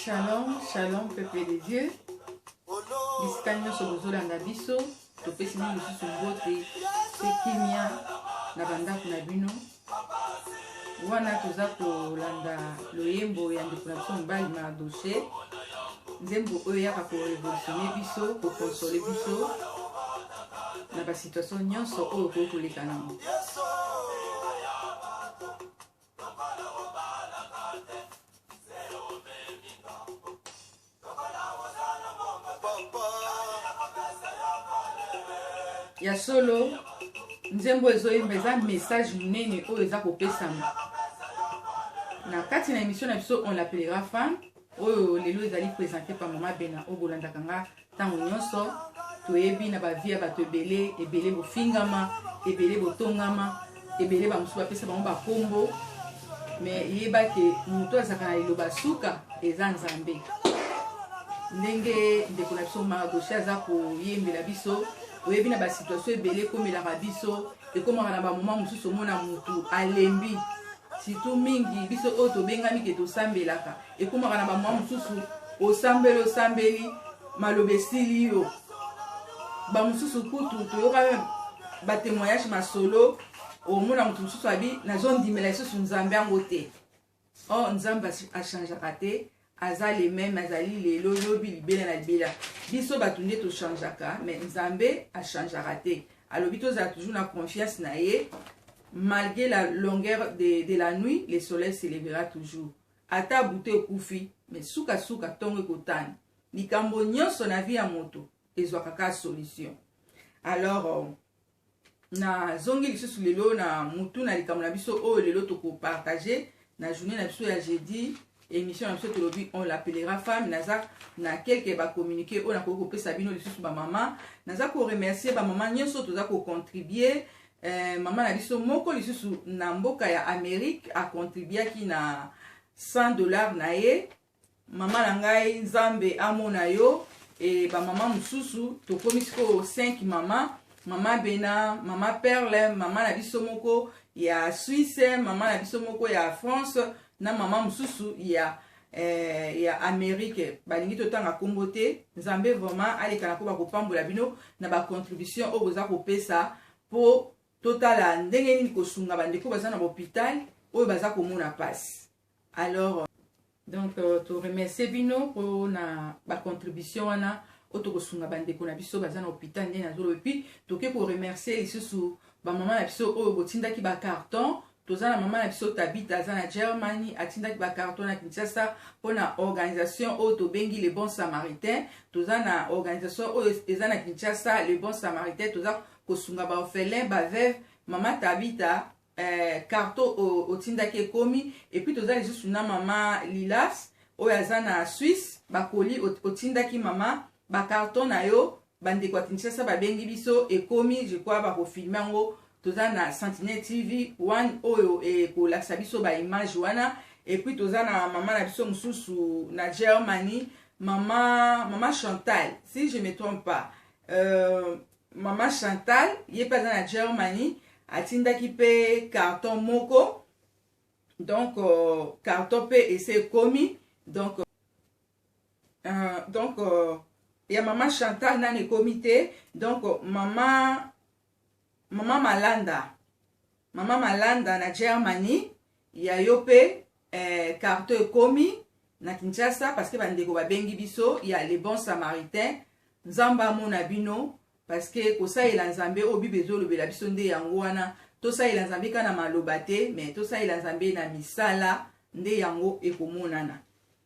Shalom, shalom, peuple de Dieu. Bisika nyonso bozolanda biso, topesi bino lisusu mbote pe kimia na bandako na bino. Wana toza kolanda loyembo ya ndeko na biso mobali Mardoché. Nzembo oyo yaka korevolutionne biso, kokonsole biso na basituation nyonso oyo kokoleka nango. Ya solo nzembo ezoyemba eza message munene oyo eza kopesama na kati na émission na biso on l'appellera femme oyo lelo ezali présenté par Mama Bena oyo bolandaka nga ntango nyonso toyebi na bavie ya bato ebele bofingama ebele botongama ebele bamosusu bapesa bango bakombo mais yebake moto azalaka na liloba suka eza Nzambe ndenge ndeko na biso Mardoché aza koyembela biso oyebi na basituation ebele ekomelaka biso ekomaka na bamoma mosusu omona mutu alembi surtout mingi biso oyo tobengami ke tosambelaka ekomaka na bamoma mosusu osambeli maloba esili yo bamosusu kutu toyoka batémoignage masolo omona motu mosusu abi nazondimela lisusu Nzambe yango te or Nzambe achangeaka te aza le même azali lelo lobi libela na libela biso bato nde tochangeaka mais Nzambe achangeaka te alobi tozala toujours na confiance na ye malgré la longueur de la nuit le soleil se lèvera toujours ata bute okufi mais suka ntongo ekotani likambo nyonso na vie ya moto ezwaka kaka solution. Alors na zongi lisusu lelo na mutu na likambo na biso oyo lelo tokopartage na journée na biso ya jeudi émission na biso tolobi on l'appellera femme naza na quelque ba communiquer on a ko pesa bino lisusu ba mama naza ko remercier ba mama nyonso toza ko contribuer mama na biso moko lisusu na mboka ya Amérique a contribuer ki na $100 na ye mama na ngai Nzambe amona yo et ba mama mususu to komisiko 5 mama Bena, mama Perle, mama na biso moko ya Suisse, mama na biso moko ya France na mama mususu ya Amérique balingi totanga kombo te Nzambe vraiment aleka na ko bakopambola bino na ba contribution oyo boza kopesa po totala ndenge nini kosunga bandeko baza na hôpital oyo baza komona passe. Alors donc to remercier bino po na ba contribution wana oto kosunga bandeko na biso baza na hôpital ndenge na zolo puis toke ko remercier lisusu ba mama na biso oyo botindaki ba carton toza na mama na biso Tabita aza na Germany atindaki ba carton na Kinshasa pona organisation oyo tobengi les bons samaritains toza na organisation oyo eza na Kinshasa les bons samaritains toza kosunga ba orphelin ba veuve mama Tabita carton otindaki ekomi et puis toza lisusu na mama Lilas oyo aza na Suisse bakoli otindaki mama ba carton na yo bandeko ya Kinshasa babengi biso ekomi je crois bakofilme yango toza na Sentinelle TV 1 oyo kolakisa biso ba image wana et puis toza na mama na biso mususu na Germany mama Chantal si je me trompe pas mama Chantal ye pas na Germany atindaki pe carton moko donc carton pe ese komi donc ya mama Chantal nane comité donc mama Malanda na Germany ya yope carton ekomi na Kinshasa parce que bandeko babengi biso ya les bons samaritains Nzamba mona bino parce que kosalela Nzambe obi bezolobela biso nde yango wana tosalela Nzambe kana maloba te mais tosalela Nzambe na misala nde yango ekomonana.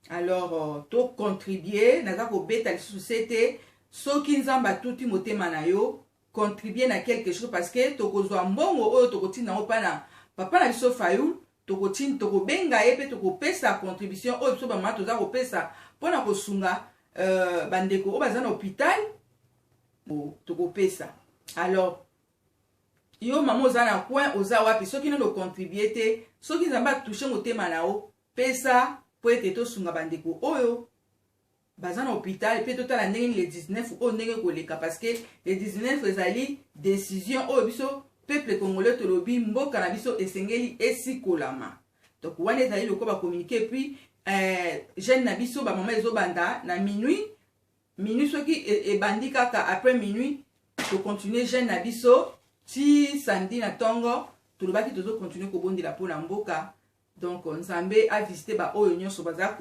Alors to contribuer naza ko beta lisusu sete soki Nzamba tuti motema na yo contribuer na quelque chose parce que tokozwa mbongo oyo tokotina ngo pana papa na biso Fayulu tokotina tokobenga ye pe tokopesa contribution oyo biso bamama toza kopesa pona kosunga bandeko oyo baza na hôpital tokopesa. Alors yo mama oza na coin oza wapi soki nano contribuer te soki Nzambe atouche motema na yo pesa po ete tosunga bandeko oyo baza na hôpital pe totala ndenge le 19 oyo ndenge koleka parce que le 19 ezali décision oyo biso peuple congolais tolobi mboka na biso esengeli esikolama donc wana ezali lokoba communiquer puis jeune na biso ba maman ezobanda na minuit soki ebandi kaka après minuit to continuer jeune na biso ti samedi na tongo tolobaki tozo continuer kobondela mpona mboka. Donc nzambe a visité ba oyo nyonso baza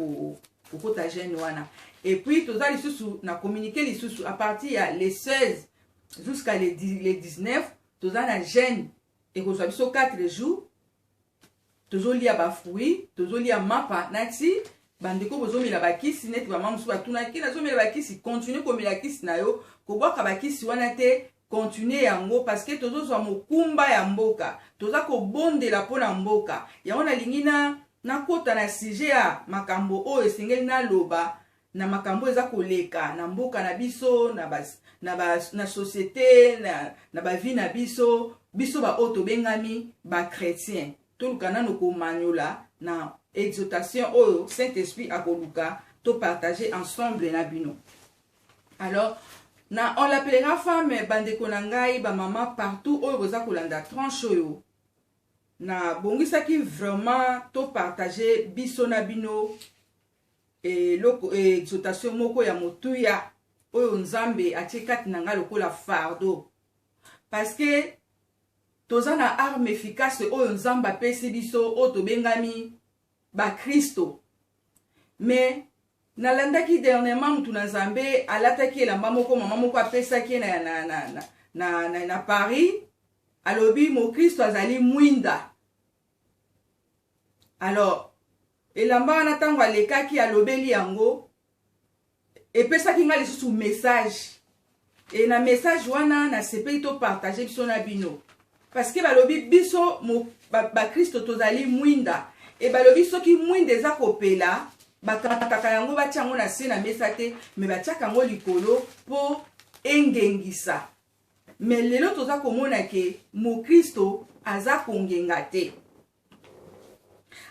kokota jeune wana. Et puis toza lisusu na communiquer lisusu à partir ya les 16 jusqu'à les 19 toza na jeune et kozwa biso 4 jours tozolia ba fruits tozolia mapa nati bandeko bozomela bakisi neti ba mamusu batunaki nazomela bakisi continue komela kisi na yo kobwaka bakisi wana te continue yango parce que tozozwa mokumba ya mboka toza kobondela mpona mboka yango nalingi nakota na sujet ya makambo oyo esengeli naloba na makambo eza koleka na mboka na biso na société na bavi na biso ba oyo tobengami bakretien toluka nano komanyola na exhortation oyo Saint-Esprit akoluka to partager ensemble na bino. Alors on l'appellera femme bandeko na ngai ba mama partout oyo boza kolanda tranche oyo na bongisaki vraiment to partager biso na bino exhortation moko ya motuya oyo nzambe atie kati na ngai lokola fardeau parce que toza na arme efficace oyo nzambe apesi biso oyo tobengami bakristo. Mais nalandaki dernièrement mutu na nzambe alataki elamba moko mama moko apesaki na Paris alobi mokristo azali mwinda. Alors elamba wana ntango alekaki alobeli yango epesaki nga lisusu message et na message wana nasepeli to partager biso na bino parce que balobi biso bakristo tozali mwinda et balobi soki mwinda eza kopela bakataka yango batia yango na se na mesa te me batiaka yango likolo po engengisa. Mais lelo toza komona ke mokristo aza kongenga te.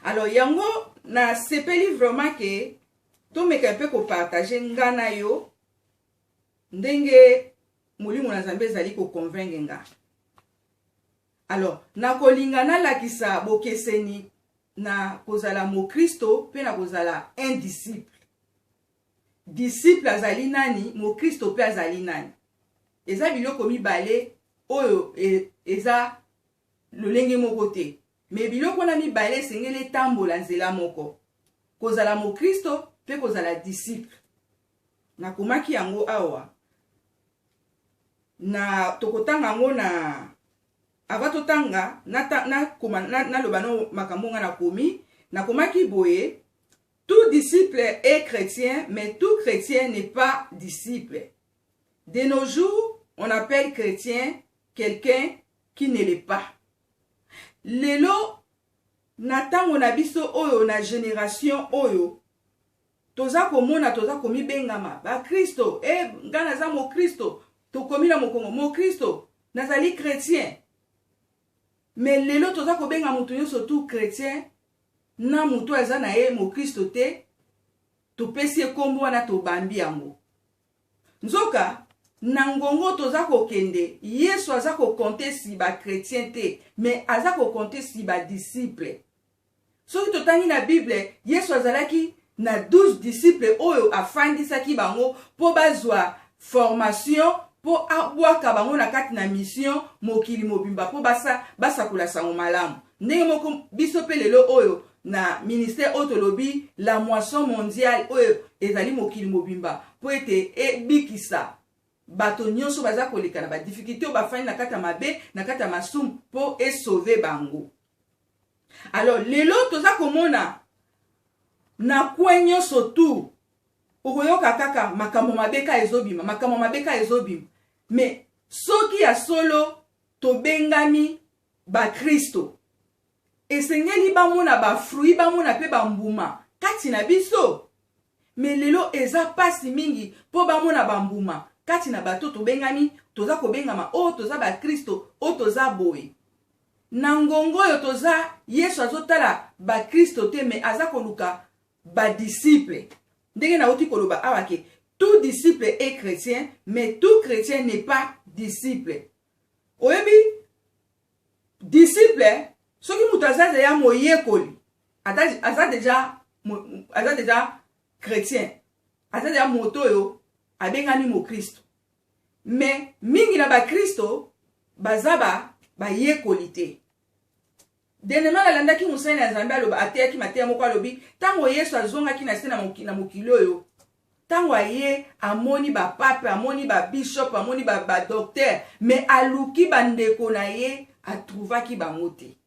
Alors yango na sepeli vraiment ke tomeka mpe kopartage nga na yo ndenge molimo na nzambe ezali koconvaincre nga. Alors nakolinga nalakisa bokeseni na kozala mokristo pe na kozala un disciple. Disciple azali nani, mokristo pe azali nani. Eza biloko mibale oyo eza lolenge moko te. Me biloko na mibale esengeli tambola nzela moko. Kozala mokristo pe kozala disciple. Nakomaki yango awa. Na tokotanga yango na avatotanga na lobano makambonga na komi na komaki boye tout disciple est chrétien mais tout chrétien n'est pas disciple. De nos jours on appelle chrétien quelqu'un qui ne l'est pas. Lelo natango na biso oyo na génération oyo toza komona toza komi bengama ba Kristo ngana za mo Kristo to komi na mokongo mo Kristo nazali chrétien. Mais lelo toza kobenga mutu nyonso tout chrétien na mutu aza na ye mo Kristo te topesi ekombo wana tobambi yango. Nzoka na ngongo toza kokende Yesu aza kokonte si ba chrétien te mais aza kokonte si ba disciple. Soki totangi na Bible Yesu azalaki na 12 disciples oyo afandisaki bango po bazwa formation po abwaka bango na kati na mission mokili mobimba po basakula sango malamu. Ndenge moko biso pe lelo oyo na ministère otolobi la moisson mondiale oyo ezali mokili mobimba po ete ebikisa bato nyonso baza koleka na ba difficulté o bafani na kati ya mabe na kati ya masumu po sauver bango. Alors lelo toza komona na kwe nyonso tu okoyoka kaka makambo mabeka ezobima makambo mabeka ezobima. Mais soki ya solo tobengami ba Kristo esengeli bamona ba fruit bamona pe bambuma kati na biso. Mais lelo eza pasi mingi po bamona bambuma kati na bato tobengami toza kobengama o toza ba Kristo o toza boye. Na ngongo oyo toza Yesu azotala ba Kristo te mais aza koluka ba disciple. Ndenge na uti koloba awake tout disciple est chrétien, mais tout chrétien n'est pas disciple. Oyebi, disciple, ce qui mutaza ya moyekoli, aza déjà aza déjà chrétien aza déjà moto yo abengani mo Kristo mais mingi na ba Kristo bazaba ba yekoli te denema nalandaki mosali na Nzambe aloba ateyaki mateya moko alobi ntango Yesu azongaki na se na mokili oyo ntango aye amoni bapape amoni babishop amoni badokter mais aluki bandeko na ye atrouvaki bango te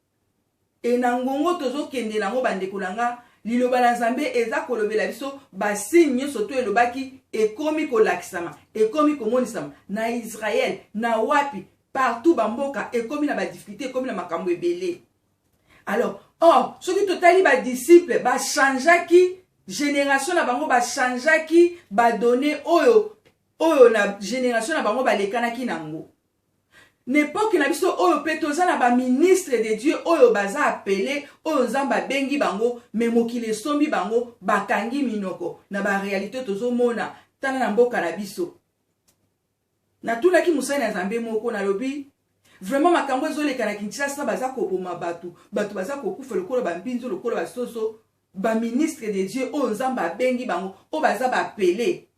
e na ngongo tozokende nango bandeko na nga liloba na Nzambe eza kolobela biso basigne nyonso to elobaki ekomi kolakisama ekomi komonisama na Israel na wapi partout bamboka ekomi na badifficulté ekomi na makambo ebele. Alors, soki totali ba disciple ba changeaki génération na bango ba changeaki ba donner oyo na génération na bango ba lekanaki nango. N'époque na biso oyo pe toza na ba ministre de Dieu oyo baza appelé oyo Nzamba bengi bango mais mokili sombi bango bakangi minoko na ba réalité tozomona tana na mboka na biso. Na tunaki musai na Nzambe moko na lobi vraiment makambo ezoleka na Kinshasa baza koboma batu baza kokufa lokolo bambinzo lokolo basoso ba ministre de Dieu oyo Nzamba bengi bango o baza ba appelé.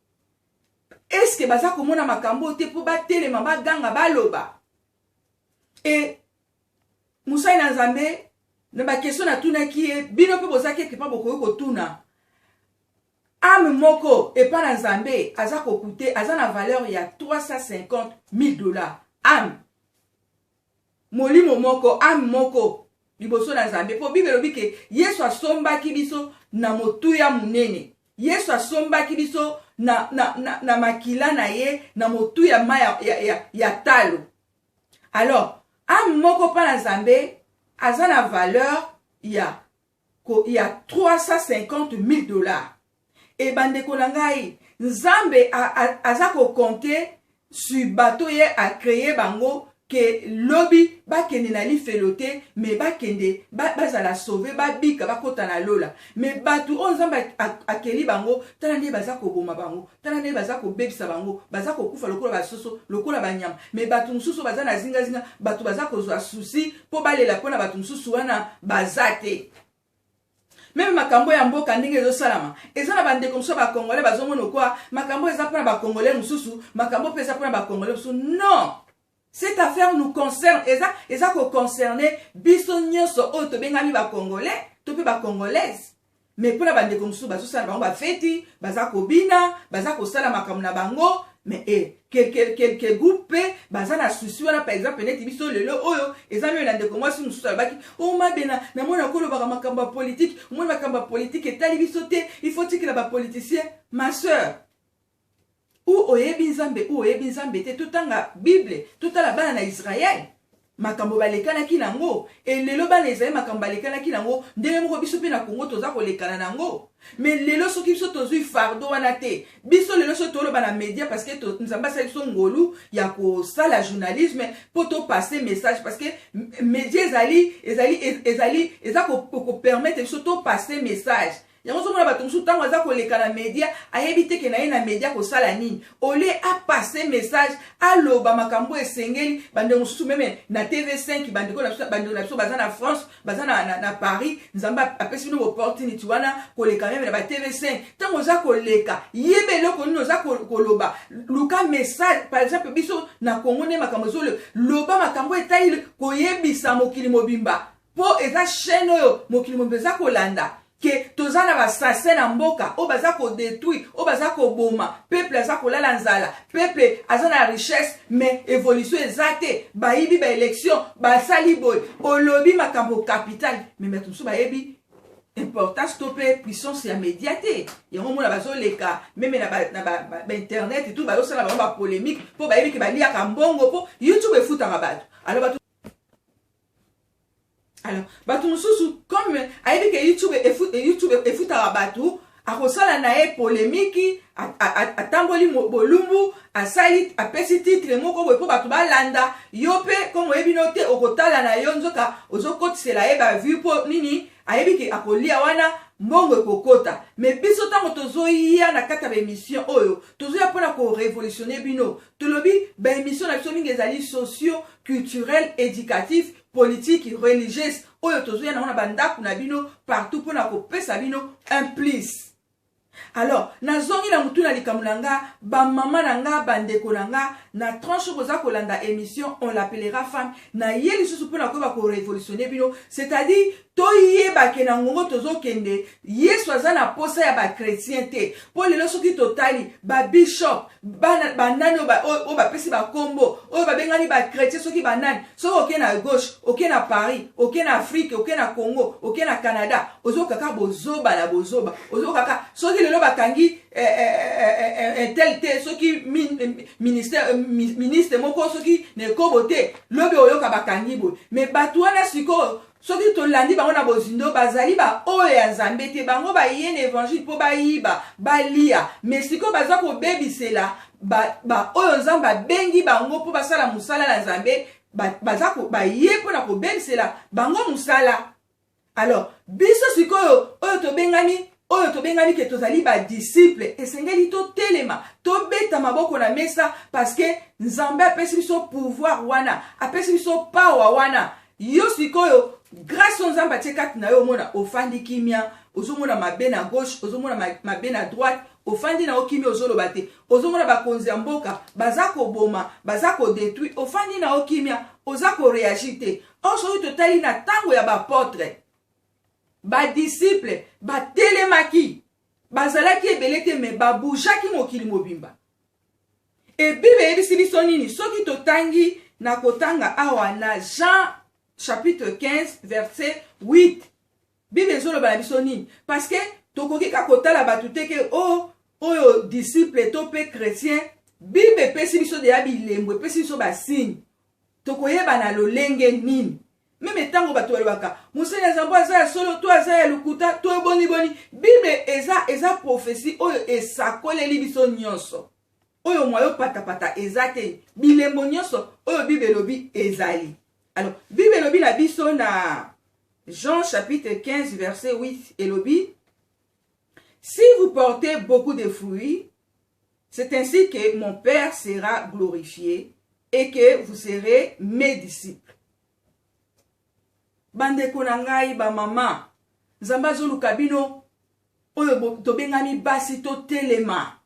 Est-ce que baza komona makambo te po batelema baganga baloba? Et musai na Nzambe na ba question na tunaki bino pe bozaki ekipa bokoyo kotuna ame moko epa na Nzambe aza kokute aza na valeur ya $350,000 ame molimo moko ame moko liboso na Nzambe po Bible lobi ke Yesu asombaki biso na motuya munene Yesu asombaki biso na makila na ye na motuya ya talo. Alors ame moko pa na Nzambe aza na valeur ya $350,000. Et bandeko na ngai Nzambe aza ko compter sur bateau ye a créé bango que lobi bakende na lifelote mais bakende bazala sauver babika bakota na lola mais batu on Nzambe akeli bango tala nde baza ko boma bango tala nde baza ko bebisa bango baza ko kufa lokola basoso lokola banyama mais batu mususu baza na zinga batu baza ko zwa souci po balela pona batu mususu wana bazate. Même makambo ya mboka ndenge ezosalama eza na bandeko mosusu bakongole bazomona kwa makambo eza mpona bakongole mosusu makambo mpe eza mpona bakongole mosusu. Non, cette affaire nous concerne eza ko concerner biso nyonso oyo tobengami bakongolais to mpe bakongolaise mais mpona bandeko mosusu bazosala bango bafeti baza kobina baza kosala makambo na bango mais quelques groupes baza na souci wana par exemple neti biso lelo oyo eza miyo na ndeko mwasi mosusu alobaki mabena na mwana kolobaka makambo ya politique omona makambo ya politique etali biso te il faut tikela bapoliticien. Ma soeur ou oyebi Nzambe te totanga Bible totala bana na Israël makambo balekanaki nango et lelo bana Israël makambo balekanaki nango ndenge moko biso pe na Congo toza kolekana nango mais lelo soki biso tozwi fardo wana te biso lelo so toloba na média parce que Nzambe asali biso ngolu ya kosala journalisme po to passer message parce que média eza ko permettre biso to passer message. Yango somona bato musu tango aza koleka na media ayebi te ke na ye na media kosala nini ole a passer message aloba makambo esengeli bande mususu meme na TV5 bandeko na biso baza na France baza na Paris Nzambe apesi bino opportunity wana koleka meme na ba TV5 tango za koleka yebe loko nino za koloba luka message par exemple biso na Congo ne makambo zolo loba makambo etali koyebisa mokili mobimba po eza chaîne oyo mokili mobimba za kolanda que tozana ba sase na mboka o baza ko détruire o baza ko boma peuple aza ko lala nzala peuple aza na richesse mais évolution ezate ba yibi ba élection ba sali boy olobi makambo capital mais metu so ba yebi importance topé puissance ya médiaté yango mona bazo leka même na ba internet et tout ba yosala ba polémique po ba yebi ke ba lia ka mbongo po YouTube efuta rabat alors batu mususu comme ayebi ke YouTube efutaka batu akosala na ye polémique atamboli bolumbu asali apesi titre moko boye po batu balanda yo pe comme oyebi no te okotala na yo nzoka ozokotisela ye ba vue po nini ayebiki akolia wana mbongo ekokota. Mais biso tango tozoya na kata ba émission oyo tozoya pona ko révolutionner bino tolobi ba émission na biso mingi ezali socio culturel éducatif politique religieuse oyo tozoya na bandako na bino partout pona ko pesa bino un plus. Alors, nazongi na mutu na likambo na nga, ba mama na nga, bandeko na nga, na tranche koza kolanda émission, on l'appellera femme, na yeli susu pona ko ba ko révolutionner bino, c'est-à-dire toye ba ke na ngongo tozo kende, yesu aza na posa ya ba chrétien te. Po lelo soki totali, ba bishop, ba nani o ba pesi ba kombo, o ba bengani ba chrétien soki ba nani, so oke na gauche, oke na Paris, oke na Afrique, oke na Congo, oke na Canada, ozo kaka bozoba la bozoba, ozo kaka soki lelo bakangi tel te soki ministre moko soki ne kobote lobe oyoka bakangi bo. Mais batu wana siko soki tolandi bango na bozindo bazali ba oyo ya Nzambe te, bango ba yene évangile po ba yiba ba lia. Mais siko baza ko bebisela ba oyo Nzambe bengi bango po basala musala na Nzambe, baza ko ba ye po na ko bebisela bango musala. Alors biso siko oyo to bengani ke tozali ba disciple esengeli to telema to beta maboko na mesa parce que Nzambe apesi biso pouvoir wana, apesi biso power wana. Yo sikoyo grâce au Nzambe atekati na yo mona ofandi kimia, ozomona mabe na gauche, ozomona mabe na droite, ofandi na okimia ozoloba te, ozomona bakonzi ya mboka baza ko boma, baza ko détruire, ofandi na okimia oza ko réagir te. Osoki totali na tango ya ba portrait ba disciple ba telemaki bazalaki ebele te me babujaki mokili mobimba. Et Bible ebisi biso nini soki totangi na kotanga awa na Jean chapitre 15 verset 8. Bible ezoloba na biso nini parce que tokoki ka kotala batu te ke oyo disciple to pe chrétien. Bible epesi biso de ya bilembo, epesi biso ba signe tokoyeba na lolenge nini. Même tango bato balobaka musenya Nzambe aza ya solo to aza ya lukuta to boni Bible eza prophétie oyo esakoleli biso nyonso oyo mwayo patapata ezate bilembo nyonso oyo Bible lobi ezali. Alors Bible lobi na biso na Jean chapitre 15 verset 8 elobi: si vous portez beaucoup de fruits, c'est ainsi que mon Père sera glorifié et que vous serez mes disciples. Bandeko na ngai ba mama Nzambe azoluka bino oyo tobengami basi to telema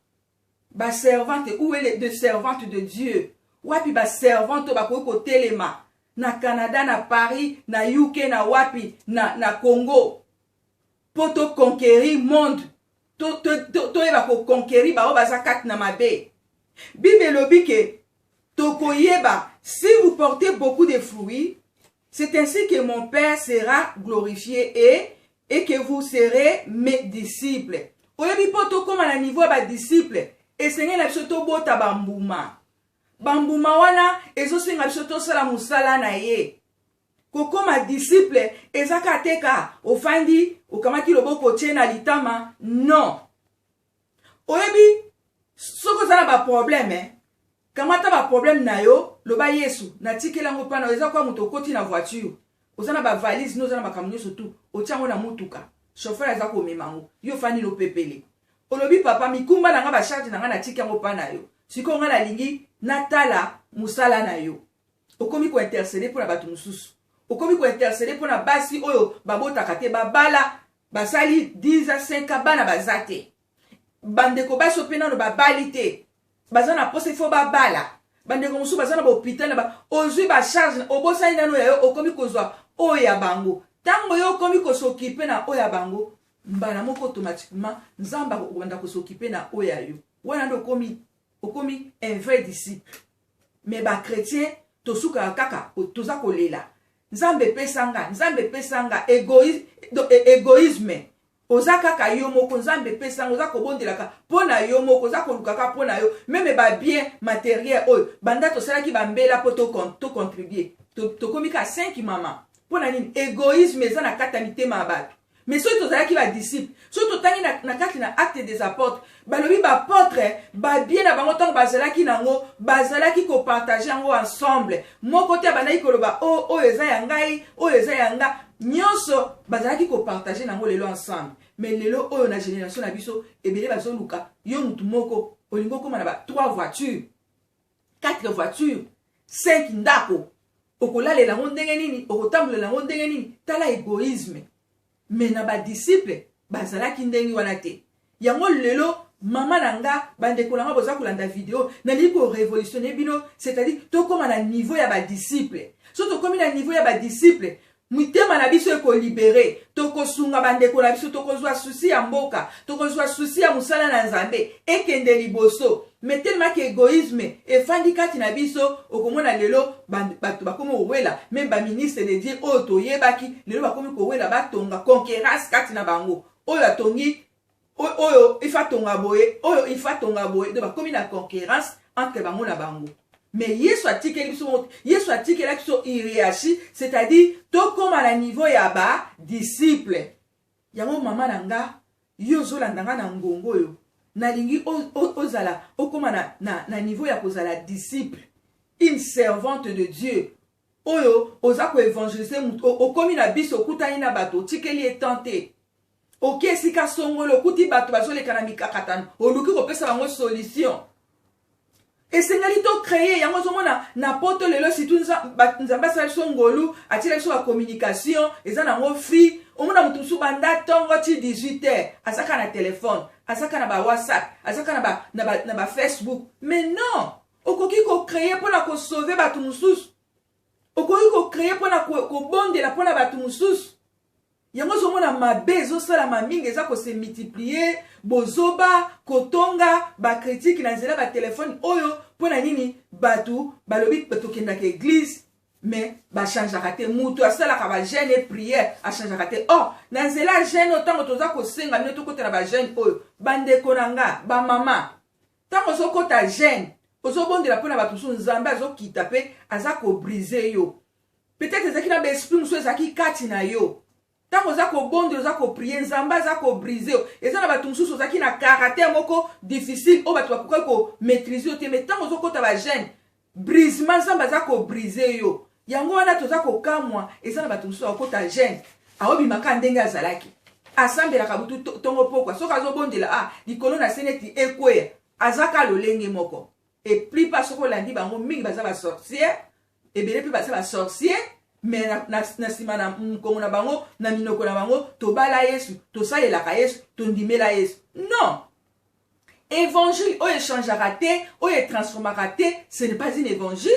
ba servante ou elle de servante de Dieu wapi ba servante ba ko telema na Canada, na Paris, na UK, na wapi na Congo poto conquérir monde to eba ko conquérir ba o baza kat na mabe. Bible lobi ke tokoyeba si vous portez beaucoup de fruits, c'est ainsi que mon Père sera glorifié et que vous serez mes disciples. Oyebi poto koma na niveau ba disciple, esenye na biso to bota bambuma. Bambuma wana ezosenga biso to sala musala na ye. Kokoma disciple ezaka teka ofandi okamaki loboko tena litama, non. Oyebi soko zala ba problème kamata ba problème na yo loba Yesu na tikela ngo pana eza kwa muto koti na voiture ozana ba valise no zana ba camion surtout otiango na mutuka chauffeur eza ko memango yo fani lo pepele olobi papa mikumba na nga ba charge na nga na tikango pana yo siko nga na lingi natala musala na yo okomi ko intercéder pour na batu mususu okomi ko intercéder pour na basi oyo babota kate babala basali 10 à 5 bana bazate bandeko baso pena no babali te bazana pose fo babala bandeko musu bazana ba hôpital ba ozui ba charge obosa ina no ya okomi kozwa oya bango tango yo okomi ko s'occuper na oya bango mbana moko automatiquement Nzamba okobanda ko s'occuper na oya yo wana ndo okomi un vrai disciple. Mais ba chrétien tosuka kaka toza kolela Nzambe pesanga égoïsme ozaka ka yo moko Nzambe pesanga ozaka kobondelaka pona yo moko ozaka kolukaka pona yo même ba bien matériel oyo banda to sala ki bambela po to contribuer to komika 5 mama pona nini égoïsme eza na katamité mabatu. Mais soki tozala ki ba disciple soki totangi na kati na acte des apôtres balobi ba apôtre ba bien na bango tango bazalaki nango bazalaki ko partager yango ensemble moko te bandaki koloba oyo eza ya ngai oyo eza ya nga nyonso bazalaki ko partager nango lelo ensemble mais lelo oyo na génération na biso ebele bazoluka yo mutu moko olingo koma na ba 3 voitures 4 voitures 5 ndako okolalela ngo ndenge nini okotambolela ngo ndenge nini tala égoïsme mais na ba disciple bazalaki ndenge wana te yango lelo mama nanga bandeko nanga boza kolanda video nali ko révolutionner bino c'est-à-dire to koma na niveau ya ba disciple so to komi na niveau ya ba disciple mitema na biso eko libéré toko sunga bandeko na biso toko zwa souci ya mboka toko zwa souci ya musala na nzambe ekende liboso mais tellement que égoïsme efandi kati na biso okomona lelo bato bakomi owela même ba ministre de Dieu oyo toyebaki lelo bakomi kowela batonga concurrence kati na bango oyo atongi oyo ifatonga boye oyo ifatonga boye de bakomi na concurrence entre bango na bango. Mais Yesu atikeli biso Yesu atikela biso hiérarchie c'est-à-dire to comme à la niveau ya ba disciple yango mama nanga yo zolandanga na ngongo yo nalingi ozala okoma na niveau ya kozala disciple une servante de Dieu oyo oza ko évangéliser okomi na biso okutani na bato tikeli etante oke sika songolo kuti bato bazoleka na mikakatano oluki kopesa bango solution. Et c'est to créer yango zomona na poto lelo situ nzamba sa songolu atira so la communication eza nango free omona mutu su banda tongo ti 18h asaka na téléphone asaka na ba WhatsApp asaka na ba Facebook mais non okoki ko créer pour na ko sauver batu mususu okoki ko créer pour na ko bondela pour na batu mususu yango zomona mabe ezosala mamingi eza ko se multiplier bozoba kotonga ba critique na nzela ba téléphone oyo pona nini batu balobi batokenda ke église mais ba changeaka te mutu asala ka ba jeûne prière a changeaka te oh na nzela jeûne otango toza ko senga mino tokotela ba jeûne oyo bandeko nanga ba mama tango sokota jeûne ozobondela pona batu so nzambe azokita pe aza ko briser yo peut-être ezaki na ba esprit muso ezaki kati na yo tango za ko bondi za ko prier nzamba za ko briser eza na batu mususu za ki na caractère moko difficile o batu bakoka ko maîtriser te mais tango zo kota ba jeune brisement nzamba za ko briser yo yango wana to za ko kamwa eza na batu mususu akota jeune aobi maka ndenge azalaki asambela ka butu tongo pokwa soka zo bondela ah likolo na seneti ekwe azaka lolenge moko et plus pas soko landi bango mingi baza ba sorcière et bele plus baza ba sorcière mais na sima na mkongo na bango na minoko na bango tobala Yesu tosalelaka Yesu tondimela Yesu non évangile oyo echangeaka te oyo etransformaka te ce n'est pas un évangile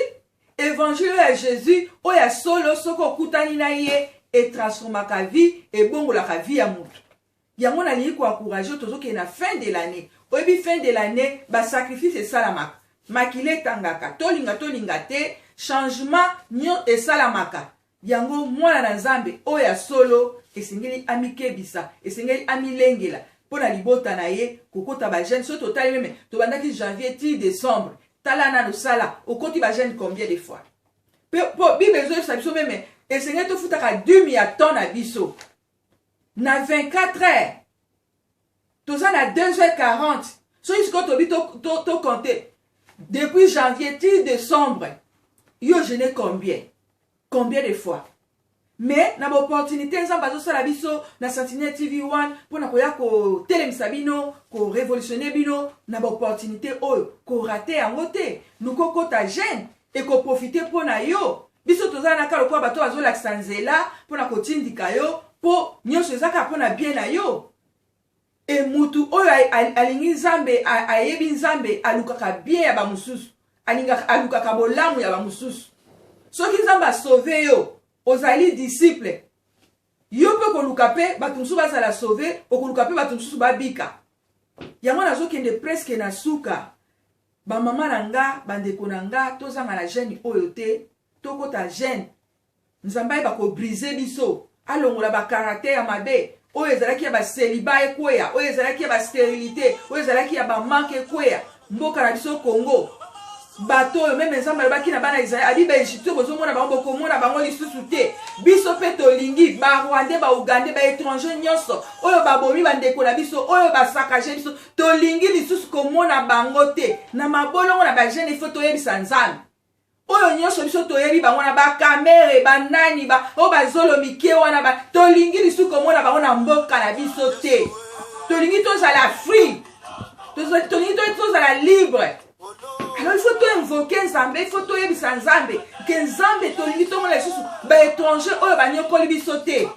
évangile oyo ya Jésus oyo ya solo soko okutani na ye etransformaka vie ebongolaka vie ya mutu yango nalingi koencourage tozokende na fin de l'année oyebi fin de l'année basacrifice esalamaka makila etangaka tolinga te changement nyo esalamaka yango mwana na nzambe oyo ya solo esengeli amikebisa esengeli amilengela pona libota na ye kokota ba jeune so totali meme tobandaki janvier ti décembre tala na sala okoti ba jeune combien de fois po bible ezo biso meme esengeli tofutaka 2000 ya ton na biso na 24 heures toza na 2h40 so isiko tobi to compter depuis janvier ti décembre yo jeûné combien de fois mais na opportunité nzamba zo sala biso na Sentinelle TV1 pona koya ko telemisa bino ko révolutionner bino na opportunité oyo ko rater yango te nuko kota jeune et ko profiter pona yo biso toza na kalo kwa bato azo lakisa nzela pona ko tindika yo po nyonso ezaka pona bien na yo et mutu oyo alingi nzambe ayebi nzambe alukaka bien ya ba mususu alukaka bolamu ya ba mususu soki nzamba sauver yo ozali disciple yo pe koluka pe batu mususu bazala sauver okoluka pe batu mususu babika yango nazokende presque na suka ba mama nanga bandeko nanga tozanga na jeune oyo te tokota jeune nzamba ba ko briser biso alongola ba caractère ya mabe oyo ezalaki ya ba célibat ekweya oyo ezalaki ya ba stérilité oyo ezalaki ya ba manque ekweya mboka na biso Congo bato oyo meme nzambe alobaki na bana Israël abi ba Egypte bozomona bango bokomona bango lisusu te biso pe tolingi ba Rwandais ba Ougandais ba étranger nyonso oyo babomi bandeko na biso oyo basakaje biso tolingi lisusu komona bango te na mabolongo na ba jeune ifo toyebisa nzambe oyo nyonso biso toyebi bango na bakamere banani oyo bazolo mike wana tolingi lisusu komona bango na mboka na biso te. Tolingi tozala free, tolingi tozala libre. Alors il faut invoquer Nzambe, il faut yebisa Nzambe que Nzambe tolingi tomona lisusu ba étranger oyo banyokoli biso te.